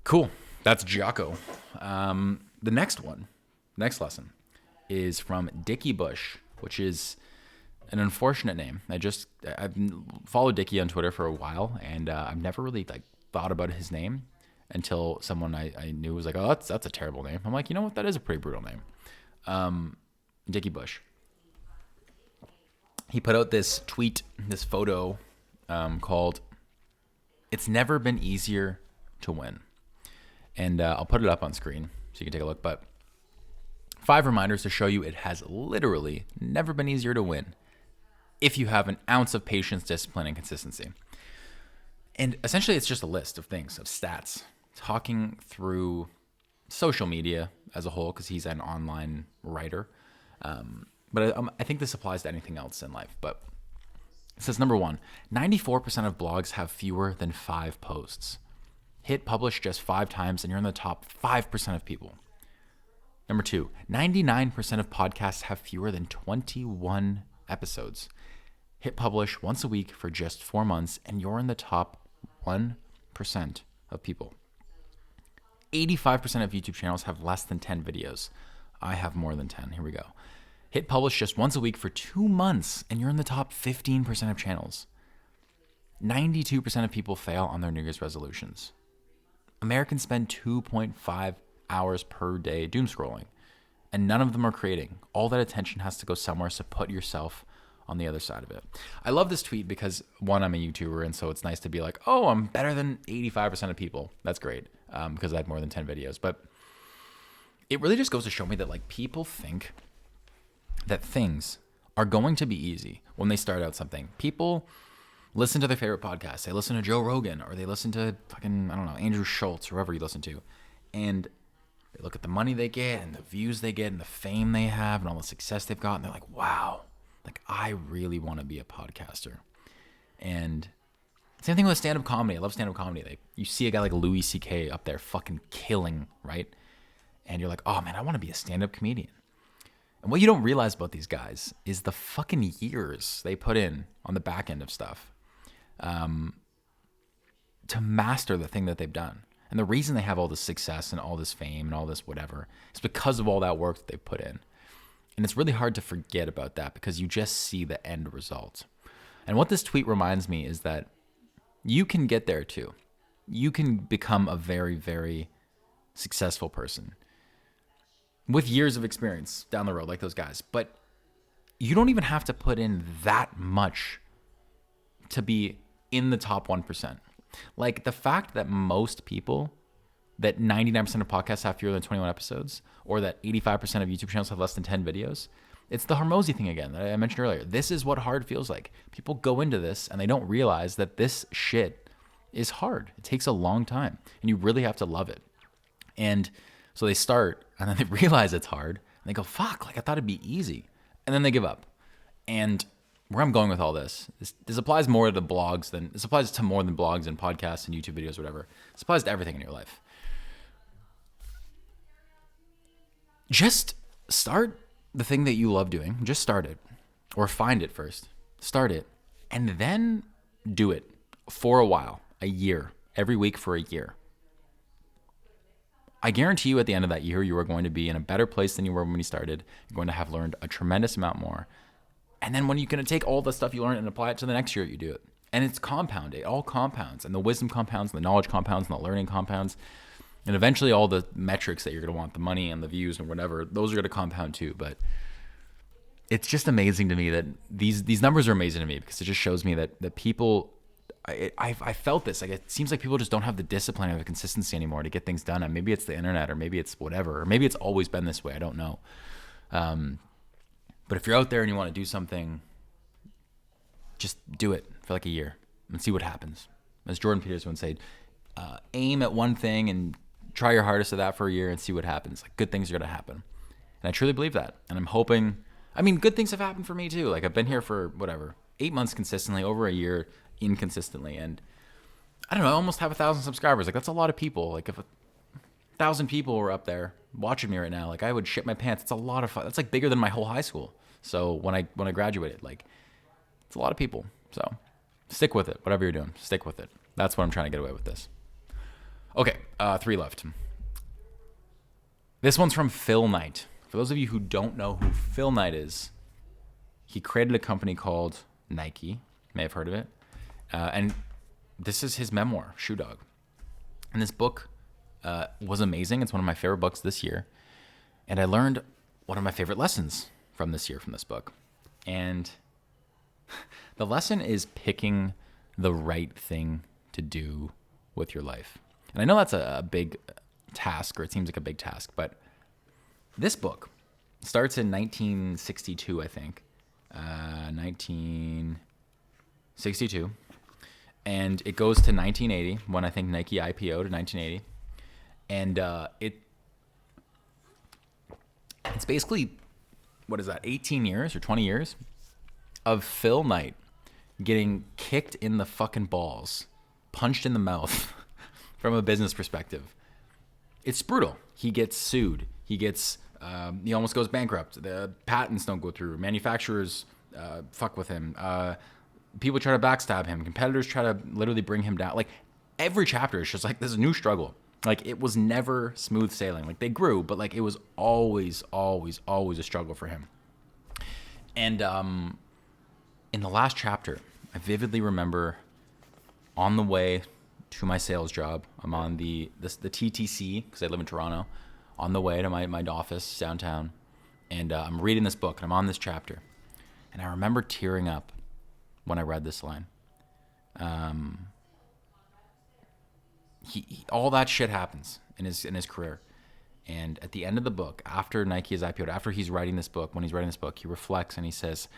Cool. That's Jocko. The next lesson is from Dickie Bush, which is an unfortunate name. I've followed Dickie on Twitter for a while, and I've never really thought about his name until someone I knew was like, oh, that's a terrible name. I'm like, you know what? That is a pretty brutal name. Dickie Bush. He put out this tweet, this photo called "It's Never Been Easier to Win." And I'll put it up on screen so you can take a look. But 5 reminders to show you it has literally never been easier to win if you have an ounce of patience, discipline, and consistency. And essentially, it's just a list of things, of stats, talking through social media as a whole, because he's an online writer. But I think this applies to anything else in life. But it says, number 1, 94% of blogs have fewer than 5 posts. Hit publish just 5 times and you're in the top 5% of people. Number 2, 99% of podcasts have fewer than 21 episodes. Hit publish once a week for just 4 months and you're in the top 1% of people. 85% of YouTube channels have less than 10 videos. I have more than 10. Here we go. Hit publish just once a week for 2 months and you're in the top 15% of channels. 92% of people fail on their New Year's resolutions. Americans spend 2.5 hours per day doom scrolling, and none of them are creating. All that attention has to go somewhere, so put yourself on the other side of it. I love this tweet because, 1, I'm a YouTuber, and so it's nice to be like, oh, I'm better than 85% of people. That's great, because I have more than 10 videos. But it really just goes to show me that like people think that things are going to be easy when they start out something. People listen to their favorite podcasts. They listen to Joe Rogan, or they listen to fucking, I don't know, Andrew Schultz, or whoever you listen to. And they look at the money they get and the views they get and the fame they have and all the success they've got. And they're like, wow, like I really want to be a podcaster. And same thing with stand-up comedy. I love stand-up comedy. Like you see a guy like Louis C.K. up there fucking killing, right? And you're like, oh man, I want to be a stand-up comedian. And what you don't realize about these guys is the fucking years they put in on the back end of stuff to master the thing that they've done. And the reason they have all this success and all this fame and all this whatever is because of all that work that they've put in. And it's really hard to forget about that because you just see the end result. And what this tweet reminds me is that you can get there too. You can become a very, very successful person with years of experience down the road like those guys. But you don't even have to put in that much to be in the top 1%. Like the fact that most people, that 99% of podcasts have fewer than 21 episodes, or that 85% of YouTube channels have less than 10 videos, it's the Hormozi thing again that I mentioned earlier. This is what hard feels like. People go into this and they don't realize that this shit is hard. It takes a long time and you really have to love it. And so they start and then they realize it's hard and they go, fuck, like I thought it'd be easy. And then they give up. And where I'm going with all this applies more to blogs than, this applies to more than blogs and podcasts and YouTube videos, whatever. This applies to everything in your life. Just start the thing that you love doing. Just start it, or find it first. Start it, and then do it for a while, a year, every week for a year. I guarantee you at the end of that year, you are going to be in a better place than you were when you started. You're going to have learned a tremendous amount more. And then when you're going to take all the stuff you learned and apply it to the next year, you do it. And it's compound. It all compounds. And the wisdom compounds, and the knowledge compounds, and the learning compounds. And eventually all the metrics that you're going to want, the money and the views and whatever, those are going to compound too. But it's just amazing to me that these numbers are amazing to me because it just shows me that people, I felt this. Like it seems like people just don't have the discipline or the consistency anymore to get things done. And maybe it's the internet, or maybe it's whatever, or maybe it's always been this way. I don't know. But if you're out there and you want to do something, just do it for like a year and see what happens. As Jordan Peterson would say, aim at one thing and try your hardest at that for a year and see what happens. Like good things are going to happen. And I truly believe that. And I'm hoping, I mean, good things have happened for me too. Like I've been here for 8 months consistently, over a year inconsistently. And I don't know, I almost have 1,000 subscribers. Like that's a lot of people. Like if 1,000 people were up there watching me right now, like I would shit my pants. It's a lot of fun. That's like bigger than my whole high school. So when I graduated, like it's a lot of people. So stick with it. Whatever you're doing, stick with it. That's what I'm trying to get away with this. Okay, 3 left. This one's from Phil Knight. For those of you who don't know who Phil Knight is, he created a company called Nike. You may have heard of it. And this is his memoir, Shoe Dog. And this book was amazing. It's one of my favorite books this year. And I learned one of my favorite lessons from this year from this book. And the lesson is picking the right thing to do with your life. And I know that's a big task, or it seems like a big task, but this book starts in 1962, I think. 1962. And it goes to 1980, when I think Nike IPO'd in 1980. And it's basically, 18 years or 20 years of Phil Knight getting kicked in the fucking balls, punched in the mouth from a business perspective. It's brutal. He gets sued. He almost goes bankrupt. The patents don't go through. Manufacturers fuck with him. People try to backstab him. Competitors try to literally bring him down. Like every chapter is just like this new struggle. Like it was never smooth sailing. Like they grew, but like it was always a struggle for him. And in the last chapter, I vividly remember on the way to my sales job, I'm on the TTC because I live in Toronto, on the way to my office downtown, and I'm reading this book and I'm on this chapter, and I remember tearing up when I read this line. All that shit happens in his career, And at the end of the book, after Nike is IPO'd, after he's writing this book, when he's writing this book, he reflects and he says,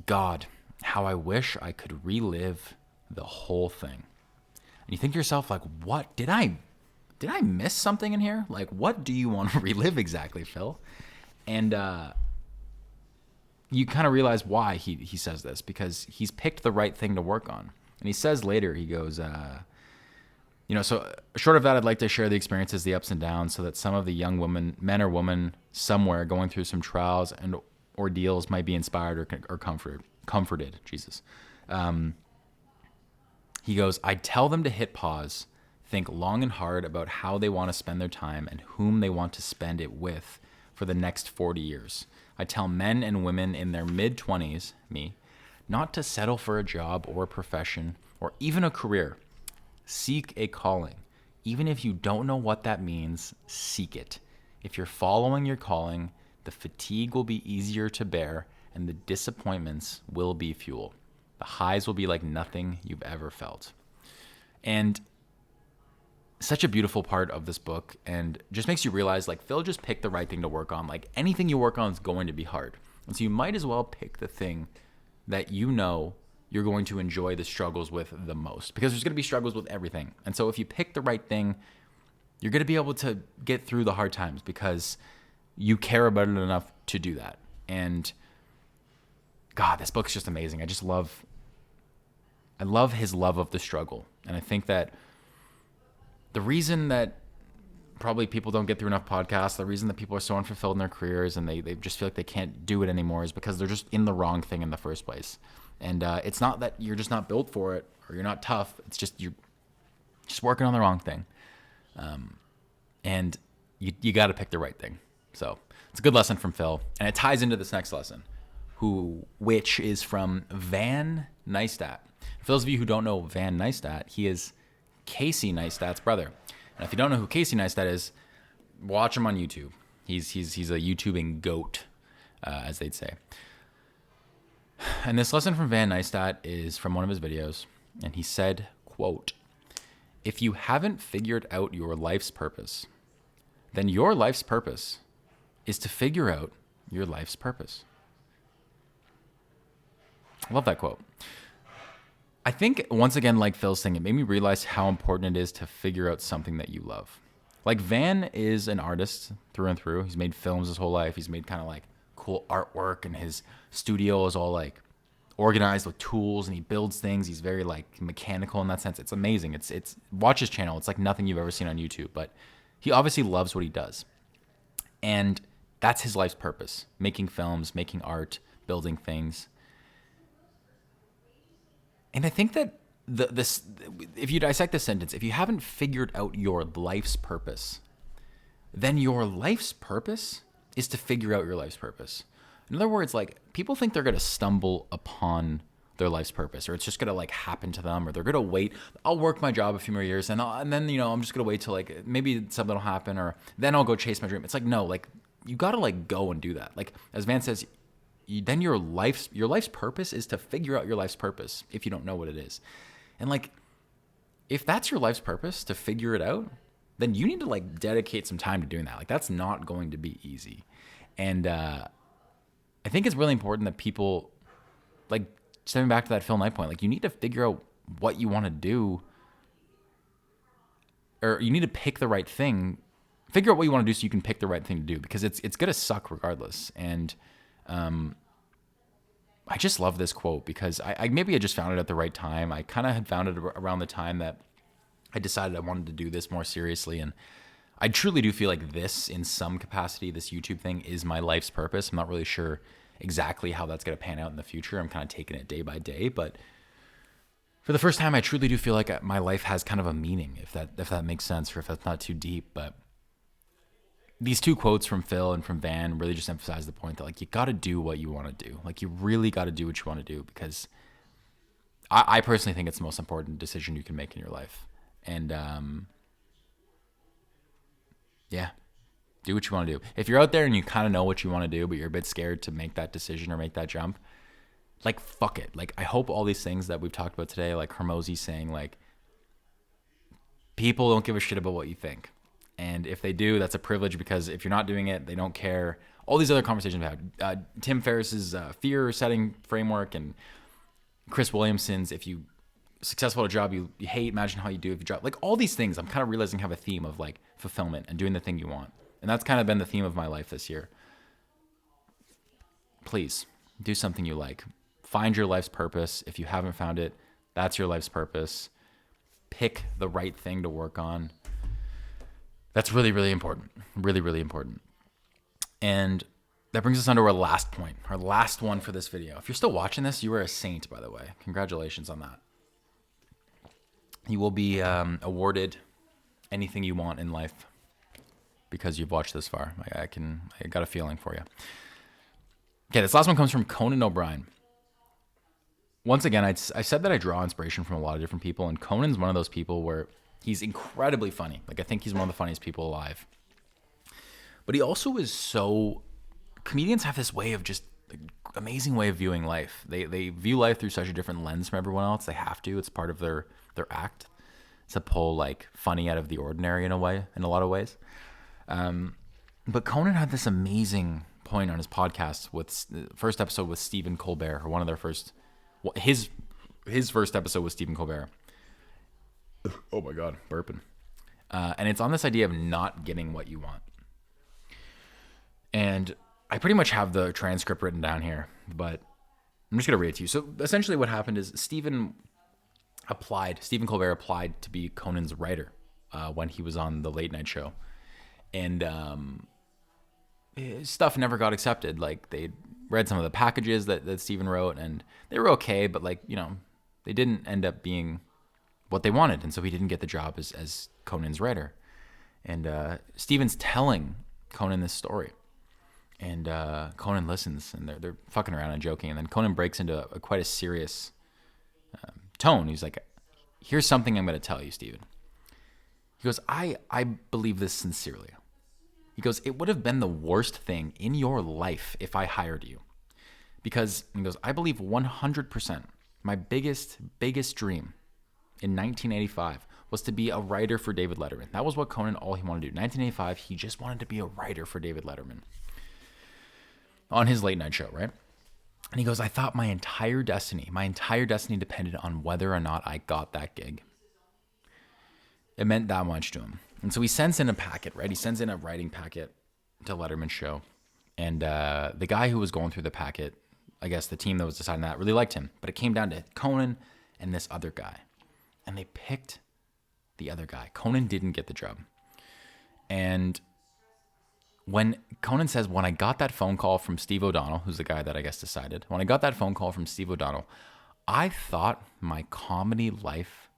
God, how I wish I could relive the whole thing. And you think to yourself, like, what? Did I miss something in here? Like, what do you want to relive exactly, Phil? And you kind of realize why he says this, because he's picked the right thing to work on. And he says later, he goes, so short of that, I'd like to share the experiences, the ups and downs, so that some of the young men or women somewhere going through some trials and ordeals might be inspired or comforted. Jesus. He goes, I tell them to hit pause, think long and hard about how they want to spend their time and whom they want to spend it with for the next 40 years. I tell men and women in their mid-20s, me, not to settle for a job or a profession or even a career. Seek a calling. Even if you don't know what that means, seek it. If you're following your calling, the fatigue will be easier to bear and the disappointments will be fuel. The highs will be like nothing you've ever felt. And such a beautiful part of this book, and just makes you realize, like, Phil just picked the right thing to work on. Like, anything you work on is going to be hard. And so you might as well pick the thing that you know you're going to enjoy the struggles with the most, because there's going to be struggles with everything. And so if you pick the right thing, you're going to be able to get through the hard times because you care about it enough to do that. And God, this book's just amazing. I love his love of the struggle. And I think that the reason that probably people don't get through enough podcasts, the reason that people are so unfulfilled in their careers and they just feel like they can't do it anymore is because they're just in the wrong thing in the first place. And it's not that you're just not built for it or you're not tough. It's just you're just working on the wrong thing. And you got to pick the right thing. So it's a good lesson from Phil. And it ties into this next lesson, which is from Van Neistat. For those of you who don't know Van Neistat, he is Casey Neistat's brother. And if you don't know who Casey Neistat is, watch him on YouTube. He's a YouTubing goat, as they'd say. And this lesson from Van Neistat is from one of his videos. And he said, quote, if you haven't figured out your life's purpose, then your life's purpose is to figure out your life's purpose. I love that quote. I think, once again, like Phil's saying, it made me realize how important it is to figure out something that you love. Like, Van is an artist through and through. He's made films his whole life. He's made kind of like cool artwork, and his studio is all like organized with tools, and he builds things. He's very like mechanical in that sense. It's amazing. It's watch his channel. It's like nothing you've ever seen on YouTube, but he obviously loves what he does. And that's his life's purpose: making films, making art, building things. And I think that if you dissect this sentence, if you haven't figured out your life's purpose, then your life's purpose is to figure out your life's purpose. In other words, like, people think they're going to stumble upon their life's purpose, or it's just going to like happen to them, or they're going to wait. I'll work my job a few more years, and then I'm just going to wait till like maybe something will happen, or then I'll go chase my dream. It's like, no, like, you got to like go and do that. Like, as Van says, then your life's purpose is to figure out your life's purpose if you don't know what it is. And like, if that's your life's purpose, to figure it out, then you need to like dedicate some time to doing that. Like, that's not going to be easy. And I think it's really important that people, like, stepping back to that Phil Knight point, like, you need to figure out what you want to do, or you need to pick the right thing. Figure out what you want to do so you can pick the right thing to do, because it's going to suck regardless. And I just love this quote because I maybe I just found it at the right time. I kind of had found it around the time that I decided I wanted to do this more seriously. And I truly do feel like this, in some capacity, this YouTube thing is my life's purpose. I'm not really sure exactly how that's going to pan out in the future. I'm kind of taking it day by day. But for the first time, I truly do feel like my life has kind of a meaning, if that makes sense, or if that's not too deep. But these two quotes from Phil and from Van really just emphasize the point that, like, you got to do what you want to do. Like, you really got to do what you want to do, because I personally think it's the most important decision you can make in your life. And yeah, do what you want to do. If you're out there and you kind of know what you want to do, but you're a bit scared to make that decision or make that jump, like, fuck it. Like, I hope all these things that we've talked about today, like Hormozi saying, like, people don't give a shit about what you think. And if they do, that's a privilege, because if you're not doing it, they don't care. All these other conversations we had. Tim Ferriss's fear setting framework, and Chris Williamson's, if you successful at a job you hate, imagine how you do if you job. Like all these things, I'm kind of realizing have a theme of like fulfillment and doing the thing you want. And that's kind of been the theme of my life this year. Please do something you like. Find your life's purpose. If you haven't found it, that's your life's purpose. Pick the right thing to work on. That's really, really important. Really, really important. And that brings us on to our last point, our last one for this video. If you're still watching this, you are a saint, by the way. Congratulations on that. You will be awarded anything you want in life because you've watched this far. I got a feeling for you. Okay, this last one comes from Conan O'Brien. Once again, I said that I draw inspiration from a lot of different people, and Conan's one of those people where he's incredibly funny. Like, I think he's one of the funniest people alive. But he also is so... Comedians have this way of just... amazing way of viewing life. They view life through such a different lens from everyone else. They have to. It's part of their act to pull like funny out of the ordinary in a lot of ways. But Conan had this amazing point on his podcast with the first episode with Stephen Colbert, or one of their first, his first episode with Stephen Colbert. Oh my God, burping. And it's on this idea of not getting what you want. And I pretty much have the transcript written down here, but I'm just going to read it to you. So essentially what happened is Stephen Colbert applied to be Conan's writer when he was on the late night show. And his stuff never got accepted. Like, they read some of the packages that Stephen wrote, and they were okay, but like, you know, they didn't end up being what they wanted. And so he didn't get the job as Conan's writer. And Stephen's telling Conan this story. And Conan listens, and they're fucking around and joking. And then Conan breaks into quite a serious tone. He's like, here's something I'm going to tell you, Stephen. He goes, I believe this sincerely. He goes, it would have been the worst thing in your life if I hired you. Because, he goes, I believe 100% my biggest dream in 1985 was to be a writer for David Letterman. That was what Conan, all he wanted to do. 1985, he just wanted to be a writer for David Letterman on his late night show, right? And he goes, I thought my entire destiny depended on whether or not I got that gig. It meant that much to him. And so he sends in a packet, right? He sends in a writing packet to Letterman's show. And the guy who was going through the packet, I guess the team that was deciding that, really liked him. But it came down to Conan and this other guy. And they picked the other guy. Conan didn't get the job. And when Conan says, when I got that phone call from Steve O'Donnell, who's the guy that I guess decided, when I got that phone call from Steve O'Donnell, I thought my comedy life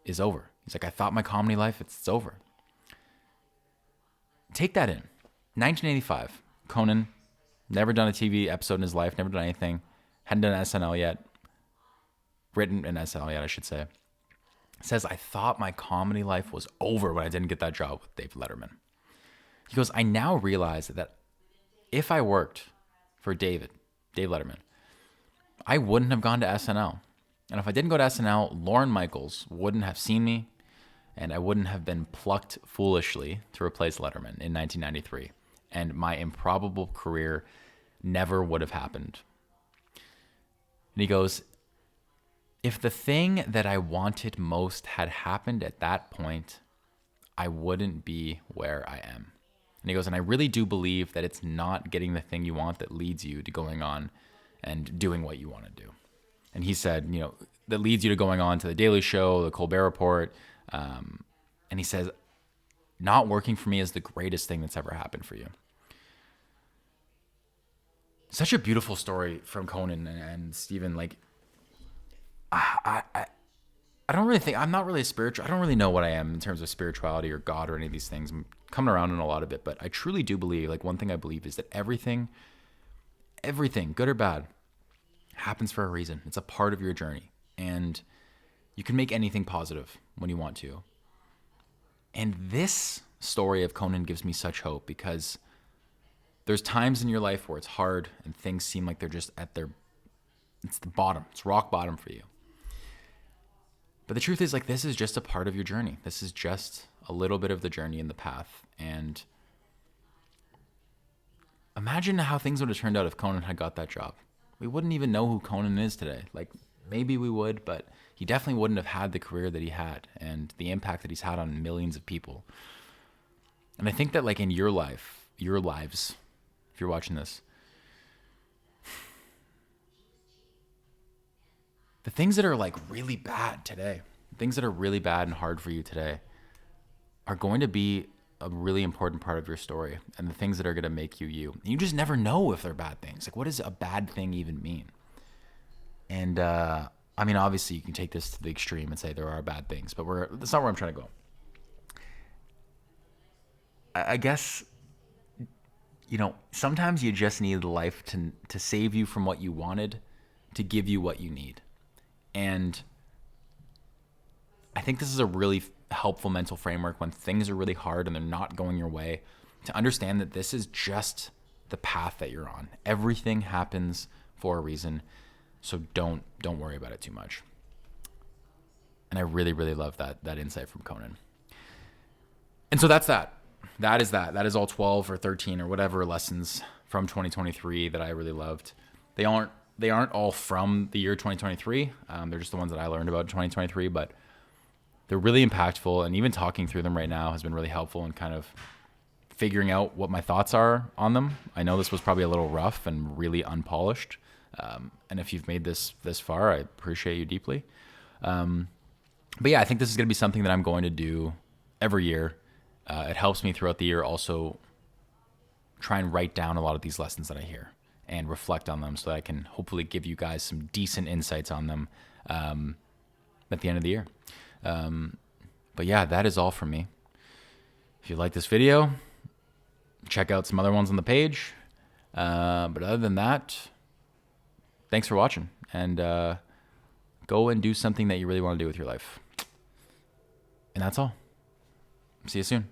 is over. He's like, I thought my comedy life, it's over. Take that in. 1985, Conan, never done a TV episode in his life, never done anything, hadn't done SNL yet, written an SNL yet, I should say. Says, I thought my comedy life was over when I didn't get that job with Dave Letterman. He goes, I now realize that if I worked for Dave Letterman, I wouldn't have gone to SNL. And if I didn't go to SNL, Lorne Michaels wouldn't have seen me, and I wouldn't have been plucked foolishly to replace Letterman in 1993. And my improbable career never would have happened. And he goes, if the thing that I wanted most had happened at that point, I wouldn't be where I am. And he goes, and I really do believe that it's not getting the thing you want that leads you to going on and doing what you want to do. And he said, you know, that leads you to going on to The Daily Show, The Colbert Report. And he says, not working for me is the greatest thing that's ever happened for you. Such a beautiful story from Conan and Stephen. Like, I don't really think, I'm not really a spiritual, I don't really know what I am in terms of spirituality or God or any of these things. I'm coming around on a lot of it, but I truly do believe, like, one thing I believe is that everything, good or bad, happens for a reason. It's a part of your journey, and you can make anything positive when you want to. And this story of Conan gives me such hope, because there's times in your life where it's hard and things seem like they're just at it's the bottom. It's rock bottom for you. But the truth is, like, this is just a part of your journey. This is just a little bit of the journey and the path. And imagine how things would have turned out if Conan had got that job. We wouldn't even know who Conan is today. Like, maybe we would, but he definitely wouldn't have had the career that he had and the impact that he's had on millions of people. And I think that, like, in your life, your lives, if you're watching this, the things that are, like, really bad today, things that are really bad and hard for you today are going to be a really important part of your story, and the things that are going to make you you. You just never know if they're bad things. Like, what does a bad thing even mean? And I mean, obviously you can take this to the extreme and say there are bad things, but that's not where I'm trying to go. I guess, you know, sometimes you just need life to save you from what you wanted, to give you what you need. And I think this is a really helpful mental framework when things are really hard and they're not going your way, to understand that this is just the path that you're on. Everything happens for a reason. So don't worry about it too much. And I really, really love that insight from Conan. And so that's that. That is all 12 or 13 or whatever lessons from 2023 that I really loved. They aren't all from the year 2023. They're just the ones that I learned about in 2023, but they're really impactful. And even talking through them right now has been really helpful in kind of figuring out what my thoughts are on them. I know this was probably a little rough and really unpolished. And if you've made this far, I appreciate you deeply. But yeah, I think this is going to be something that I'm going to do every year. It helps me throughout the year also try and write down a lot of these lessons that I hear and reflect on them so that I can hopefully give you guys some decent insights on them at the end of the year. But yeah, that is all from me. If you like this video, check out some other ones on the page. But other than that, thanks for watching, and go and do something that you really want to do with your life. And that's all. See you soon.